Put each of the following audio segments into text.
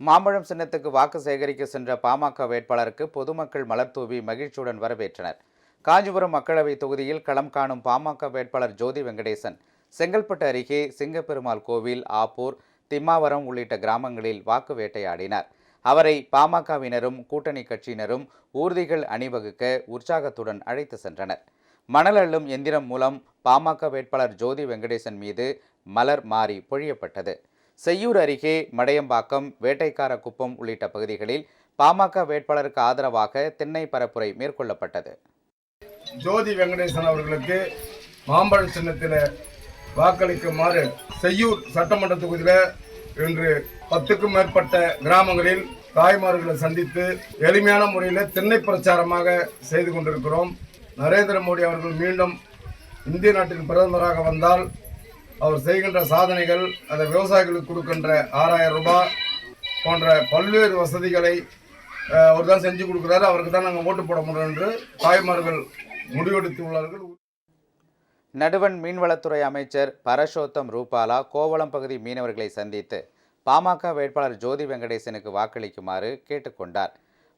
மாம்பழம் சின்னத்துக்கு வாக்கு சேகரிக்க சென்ற பாமக வேட்பாளருக்கு பொதுமக்கள் மலர் தூவி மகிழ்ச்சியுடன் வரவேற்றனர். காஞ்சிபுரம் மக்களவை தொகுதியில் களம் காணும் பாமக வேட்பாளர் ஜோதி வெங்கடேசன் செங்கல்பட்டு அருகே சிங்கப்பெருமாள் கோவில், ஆப்பூர், திம்மாவரம் உள்ளிட்ட கிராமங்களில் வாக்கு வேட்டையாடினார். அவரை பாமகவினரும் கூட்டணி கட்சியினரும் ஊர்திகள் அணிவகுக்க உற்சாகத்துடன் அழைத்து சென்றனர். மணல் அள்ளும் எந்திரம் மூலம் பாமக வேட்பாளர் ஜோதி வெங்கடேசன் மீது மலர் மாறி பொழியப்பட்டது. செய்யூர் அருகே மடையம்பாக்கம், வேட்டைக்காரக்குப்பம் உள்ளிட்ட பகுதிகளில் பாமக வேட்பாளருக்கு ஆதரவாக திண்ணை பரப்புரை மேற்கொள்ளப்பட்டது. ஜோதி வெங்கடேசன் அவர்களுக்கு மாம்பழ சின்னத்தில் வாக்களிக்குமாறு செய்யூர் சட்டமன்ற தொகுதியில் இன்று 10க்கும் மேற்பட்ட கிராமங்களில் தாய்மார்களை சந்தித்து எளிமையான முறையில் திண்ணை பிரச்சாரமாக செய்து கொண்டிருக்கிறோம். நரேந்திர மோடி அவர்கள் மீண்டும் இந்திய நாட்டின் பிரதமராக வந்தால் அவர் செய்கின்ற சாதனைகள், அந்த விவசாயிகளுக்கு கொடுக்கின்ற 6000 ரூபாய் போன்ற பல்வேறு வசதிகளை அவர் தான் செஞ்சு கொடுக்குறாரு. அவருக்கு தான் நாங்கள் ஓட்டு போட முடியும் என்று தாய்மார்கள் முடிவெடுத்துள்ளார்கள். நடுவண் மீன்வளத்துறை அமைச்சர் பரஷோத்தம் ரூபாலா கோவளம் பகுதி மீனவர்களை சந்தித்து பாமக வேட்பாளர் ஜோதி வெங்கடேசனுக்கு வாக்களிக்குமாறு கேட்டுக்கொண்டார்.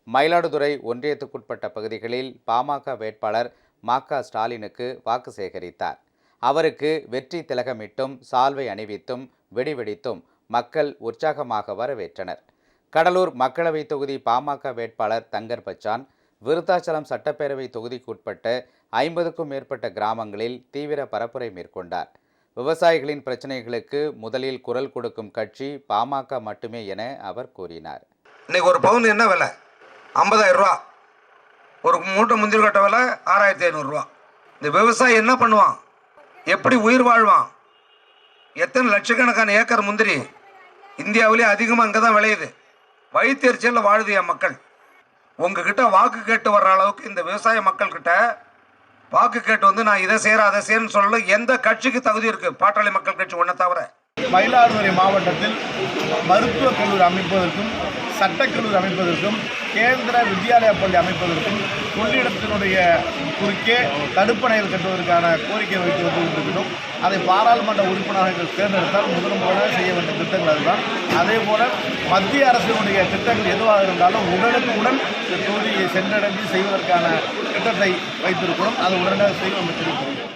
மயிலாடுதுறை ஒன்றியத்துக்குட்பட்ட பகுதிகளில் பாமக வேட்பாளர் ம.க. ஸ்டாலினுக்கு வாக்கு சேகரித்தார். அவருக்கு வெற்றி திலகமிட்டும், சால்வை அணிவித்தும், வெடிவெடித்தும் மக்கள் உற்சாகமாக வரவேற்றனர். கடலூர் மக்களவை தொகுதி பாமக வேட்பாளர் தங்கர் பச்சான் விருத்தாச்சலம் சட்டப்பேரவை தொகுதிக்குட்பட்ட 50க்கும் மேற்பட்ட கிராமங்களில் தீவிர பரப்புரை மேற்கொண்டார். விவசாயிகளின் பிரச்சனைகளுக்கு முதலில் குரல் கொடுக்கும் கட்சி பாமக மட்டுமே என அவர் கூறினார். இன்னைக்கு ஒரு பவுன் என்ன விலை? 50,000 ரூபா. ஒரு மூட்டை முந்திரி கட்ட விலை 6,500 ரூபா. இந்த விவசாயி என்ன பண்ணுவான்? எப்படி உயிர் வாழ்வான்? எத்தனை லட்சக்கணக்கான ஏக்கர் முந்திரி இந்தியாவிலே அதிகமாக அங்கே தான் விளையுது. வயிற்றுச்சலில் வாழுது என் மக்கள். உங்ககிட்ட வாக்கு கேட்டு வர்ற அளவுக்கு இந்த விவசாய மக்கள் கிட்ட வாக்கு கேட்டு வந்து நான் இதை செய்கிறேன் அதை செய்யணும்னு சொல்லல. எந்த கட்சிக்கு தகுதி இருக்கு? பாட்டாளி மக்கள் கட்சி ஒன்றை தவிர. மயிலாடுதுறை மாவட்டத்தில் மருத்துவக் கல்லூரி அமைப்பதற்கும், சட்டக்கல்லூரி அமைப்பதற்கும், கேந்திர வித்யாலயா பள்ளி அமைப்பதற்கும், கொள்ளிடத்தினுடைய குறுக்கே தடுப்பணைகள் கட்டுவதற்கான கோரிக்கை வைத்து வந்து கொண்டிருக்கிறோம். அதை பாராளுமன்ற உறுப்பினர்கள் தேர்ந்தெடுத்தால் முதன்முறையாக செய்ய வேண்டிய திட்டங்கள் அதுதான். அதே போல மத்திய அரசினுடைய திட்டங்கள் எதுவாக இருந்தாலும் உடனுக்குடன் இந்த தொகுதியை சென்றடைந்து செய்வதற்கான திட்டத்தை வைத்திருக்கிறோம். அதை உடனடியாக செய்வோம்.